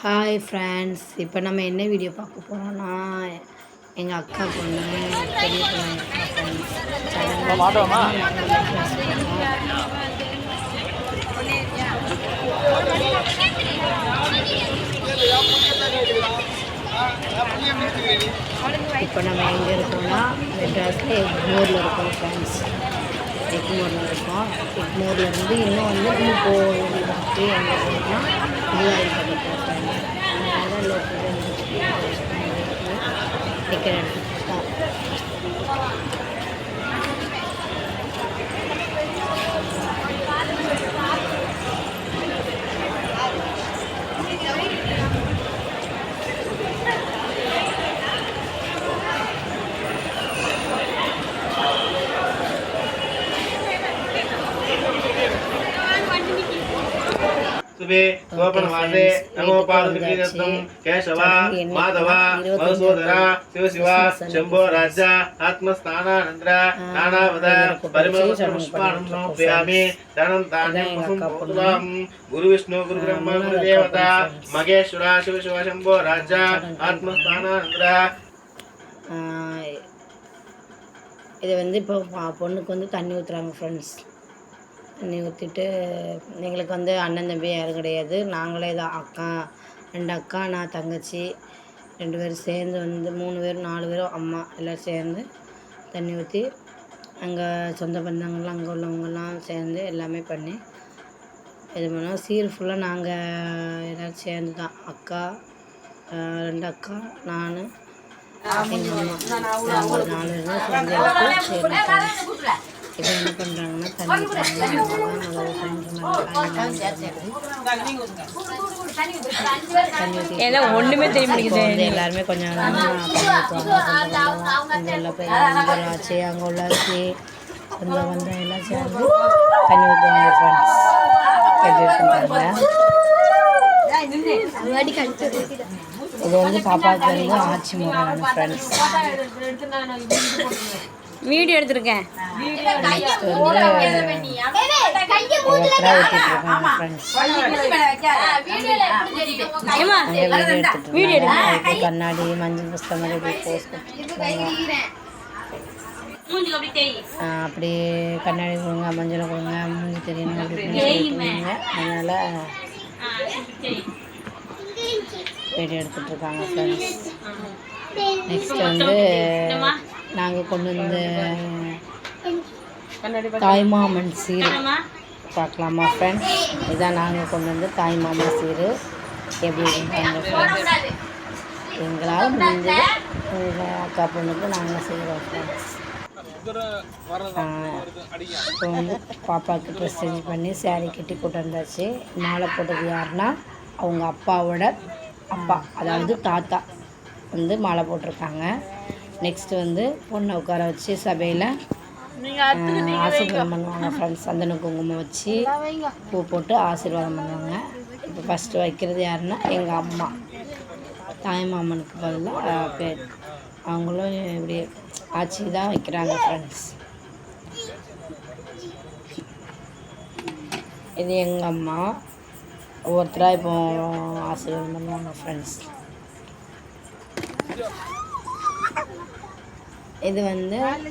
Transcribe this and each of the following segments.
Hi friends, இப்போ நம்ம என்ன வீடியோ பார்க்க போகிறோம்னா எங்கள் அக்கா பொண்ணு பெரிய பொண்ணு ஃப்ரெண்ட்ஸ் இப்போ நம்ம எங்கே இருக்கோம்னா மெட்ராஸில் எக்மோரில் இருக்கோம் ஃப்ரெண்ட்ஸ். எக்மோரில் இருக்கோம். எக்மோர்லேருந்து இன்னும் வந்து நம்ம போகிறது எங்கே போகணும்னா இதுவாரி பக்கத்தில் ஃப்ரெண்ட்ஸ். அதனால் லோக்கல் டிக்கெட் எடுத்துகிட்டு தான் गोपनवासे नमो पादुकीर्तं केशव माधव मधुसूदन शिव शंभो राज्य आत्मस्थानानंतर नानावद परिमल पुष्पाणं समर्पयामि धनं धान्यं वसुं गुरु विष्णु गुरु ब्रह्मा गुरु देवता महेश्वर शिव शंभो राज्य आत्मस्थानानंतर இது வந்து இப்போ பொண்ணுக்கு வந்து தண்ணி ஊற்றுறாங்க ஃப்ரெண்ட்ஸ். தண்ணி ஊற்றிட்டு எங்களுக்கு வந்து அண்ணன் தம்பி யாரும் கிடையாது, நாங்களே தான் அக்கா 2 அக்கா நான் தங்கச்சி 2 பேரும் சேர்ந்து வந்து 3 பேர் 4 பேரும் அம்மா எல்லோரும் சேர்ந்து தண்ணி ஊற்றி அங்கே சொந்த பந்தங்கள்லாம் அங்கே உள்ளவங்கெல்லாம் சேர்ந்து எல்லாமே பண்ணி இது பண்ணோம். சீர் ஃபுல்லாக நாங்கள் எல்லோரும் சேர்ந்து தான் அக்கா 2 அக்கா நான் எங்கள் அம்மா நாங்கள் 4 பேரும் சேர்ந்து எடுத்து இப்போ என்ன பண்ணுறாங்கன்னா தண்ணி ஒன்றுமே தெரிய எல்லாருமே கொஞ்சம் ஆச்சு அங்கே உள்ள ஆச்சு கொஞ்சம் வந்து எல்லாம் சேர்ந்து தண்ணி ஊற்றுவாங்க ஃப்ரெண்ட்ஸ். இது வந்து பாப்பாவுக்கு வந்து ஆட்சி முறை ஃப்ரெண்ட்ஸ். வீடியோ எடுத்துருக்கேன். நெக்ஸ்ட் வந்து கண்ணாடி மஞ்சள் புஸ்தம் அப்படி கண்ணாடி கொடுங்க மஞ்சள் கொடுங்க மூஞ்சி தெரியணும் அப்படின்னு அதனால் வீடியோ எடுத்துட்ருக்காங்க ஃப்ரெண்ட்ஸ். நெக்ஸ்ட் வந்து நாங்கள் கொண்டு வந்த தாய்மாமன் சீர் பார்க்கலாமா ஃப்ரெண்ட்ஸ். இதுதான் நாங்கள் கொண்டு வந்து தாய்மாமா சீர் எப்படி இருக்காங்க ஃப்ரெண்ட்ஸ். எங்களால் முடிஞ்சது எங்கள் அக்கா பொண்ணுக்கு நாங்கள் செய்கிறோம் ஃப்ரெண்ட்ஸ். இப்போ வந்து பாப்பாவுக்கு ட்ரெஸ் சேஞ்ச் பண்ணி சாரீ கட்டி போட்டு வந்தாச்சு. மாலை போட்டது யாருன்னா அவங்க அப்பாவோட அப்பா, அதாவது தாத்தா வந்து மாலை போட்டிருக்காங்க. நெக்ஸ்ட்டு வந்து பொண்ணை உட்கார வச்சு சபையில் ஆசீர்வாதம் பண்ணுவாங்க ஃப்ரெண்ட்ஸ். சந்தன குங்குமம் வச்சு பூ போட்டு ஆசீர்வாதம் பண்ணுவாங்க. இப்போ ஃபஸ்ட்டு வைக்கிறது யாருன்னா எங்கள் அம்மா, தாய்மாமனுக்கு பதிலாக பேர் அவங்களும் இப்படி ஆட்சி தான் வைக்கிறாங்க ஃப்ரெண்ட்ஸ். இது எங்கள் அம்மா ஒவ்வொருத்தராக இப்போ ஆசீர்வாதம் பண்ணுவாங்க ஃப்ரெண்ட்ஸ். இது வந்து அவங்க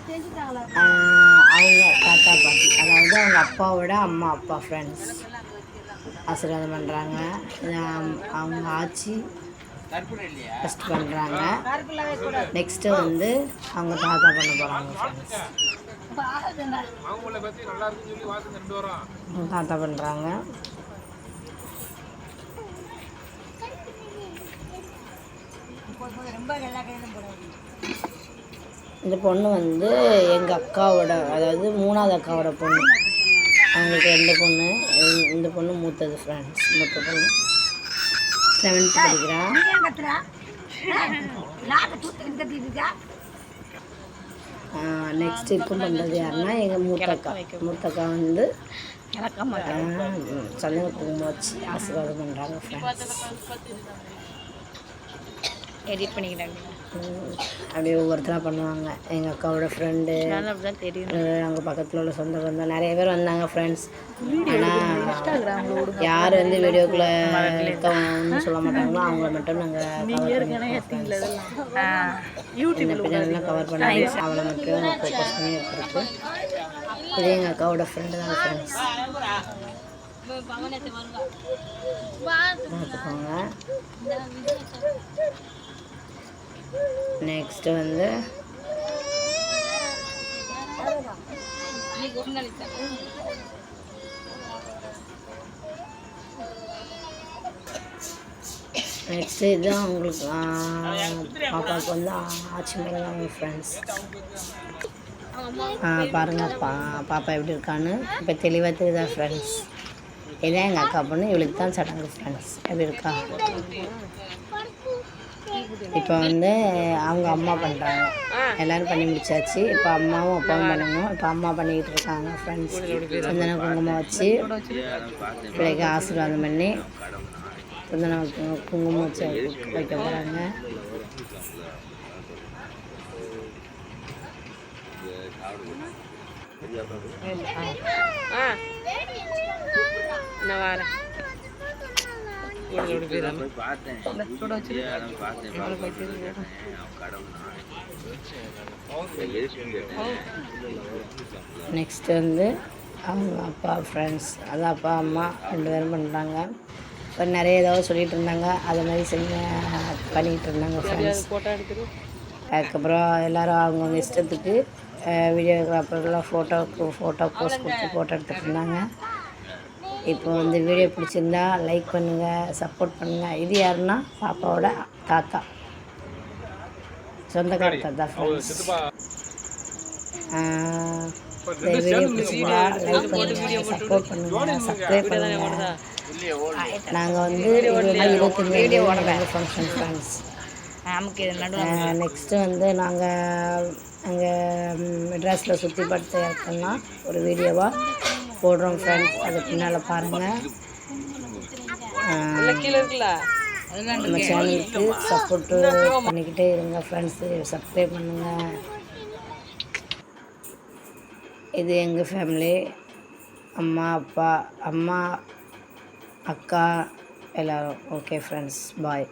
தாத்தா பாட்டி, அதாவது அவங்க அப்பாவோட அம்மா அப்பா ஃப்ரெண்ட்ஸ் ஆசீர்வாதம் பண்ணுறாங்க. அவங்க ஆட்சி ஃபஸ்ட் பண்ணுறாங்க. நெக்ஸ்ட்டு வந்து அவங்க தாத்தா பண்ண போகிறாங்க ஃப்ரெண்ட்ஸ். தாத்தா பண்ணுறாங்க. இந்த பொண்ணு வந்து எங்கள் அக்காவோட, அதாவது 3வது அக்காவோட பொண்ணு. அவங்களுக்கு 2 பொண்ணு. இந்த பொண்ணு மூத்தது ஃப்ரெண்ட்ஸ். மூத்த பொண்ணு 7th படிக்கிறான். நெக்ஸ்ட் இருக்கும் பண்ணுறது யாருன்னா எங்கள் மூத்த அக்கா வந்து சந்தன குங்குமம் வச்சு ஆசீர்வாதம் பண்ணுறாங்க ஃப்ரெண்ட்ஸ். எடிட் பண்ணிக்கிறாங்க. அப்படியே ஒவ்வொருத்தராக பண்ணுவாங்க. எங்கள் அக்காவோட ஃப்ரெண்டு, அப்படிதான் தெரியும். அங்கே பக்கத்தில் உள்ள சொந்த பந்தம் நிறைய பேர் வந்தாங்க ஃப்ரெண்ட்ஸ். ஆனால் யார் வந்து வீடியோக்குள்ளே ஒன்றும் சொல்ல மாட்டாங்களோ அவங்கள மட்டும் நாங்கள் கவர் பண்ணியிருக்கோம். இந்த பிள்ளைங்கள்லாம் கவர் பண்ணி அவளை மட்டும் ஃபோக்கஸ் பண்ணி எடுத்துருக்கு. இது எங்கள் அக்காவோட ஃப்ரெண்டு தான் ஃப்ரெண்ட்ஸ். பார்த்துக்கோங்க. நெக்ஸ்ட்டு வந்து நெக்ஸ்ட்டு இதுதான் அவங்களுக்கு பாப்பாவுக்கு வந்து ஆட்சி மேலே தான் ஃப்ரெண்ட்ஸ். பாருங்கள் பாப்பா எப்படி இருக்கான்னு இப்போ தெளிவாக தெரியுதா ஃப்ரெண்ட்ஸ். இதான் எங்கள் அக்கா பொண்ணு, இவளுக்கு தான் சடங்கு ஃப்ரெண்ட்ஸ். எப்படி இருக்கா? இப்போ வந்து அவங்க அம்மா பண்ணுறாங்க, எல்லோரும் பண்ணி முடிச்சாச்சு. இப்போ அம்மாவும் அப்பாவும் பண்ணணும். இப்போ அம்மா பண்ணிக்கிட்டு இருக்காங்க ஃப்ரெண்ட்ஸ். சந்தன குங்குமம் வச்சு பிள்ளைக்கு ஆசீர்வாதம் பண்ணி சந்தன குங்குமம் வச்சு வைக்க போகிறாங்க. நெக்ஸ்ட்டு வந்து அவங்க அப்பா ஃப்ரெண்ட்ஸ், அதான் அப்பா அம்மா 2 பேரும் பண்ணுறாங்க. இப்போ நிறைய ஏதாவது சொல்லிகிட்டு இருந்தாங்க, அதை மாதிரி பண்ணிக்கிட்டு இருந்தாங்க ஃப்ரெண்ட்ஸ். அதுக்கப்புறம் எல்லோரும் அவங்கவுங்க இஷ்டத்துக்கு வீடியோகிராஃபர்லாம் ஃபோட்டோ போஸ்ட் கொடுத்து ஃபோட்டோ எடுத்துகிட்டு இருந்தாங்க. இப்போ வந்து வீடியோ பிடிச்சிருந்தா லைக் பண்ணுங்கள், சப்போர்ட் பண்ணுங்கள். இது யாருன்னா பாப்பாவோட தாத்தா, சொந்தக்கார தாத்தா ஃப்ரெண்ட்ஸ். இந்த வீடியோ பிடிச்சிருந்தா லைக் பண்ணுங்கள், சப்போர்ட் பண்ணுங்கள், சப்ஸ்கிரைப் பண்ணுங்கள். நாங்கள் வந்து 25 ஃபங்க்ஷன் ஃப்ரெண்ட்ஸ். நெக்ஸ்ட்டு வந்து நாங்கள் அங்கே மெட்ராஸில் சுற்றி பார்த்து இருக்கோம்னா ஒரு வீடியோவாக போடுறோம் ஃப்ரெண்ட்ஸ். அது பின்னால் பாருங்கள். நம்ம சேனலுக்கு சப்போர்ட்டு பண்ணிக்கிட்டே இருங்க ஃப்ரெண்ட்ஸு, சப்ஸ்கிரைப் பண்ணுங்கள். இது எங்கள் ஃபேமிலி, அம்மா அப்பா, அம்மா அக்கா எல்லோரும். ஓகே ஃப்ரெண்ட்ஸ், பாய்.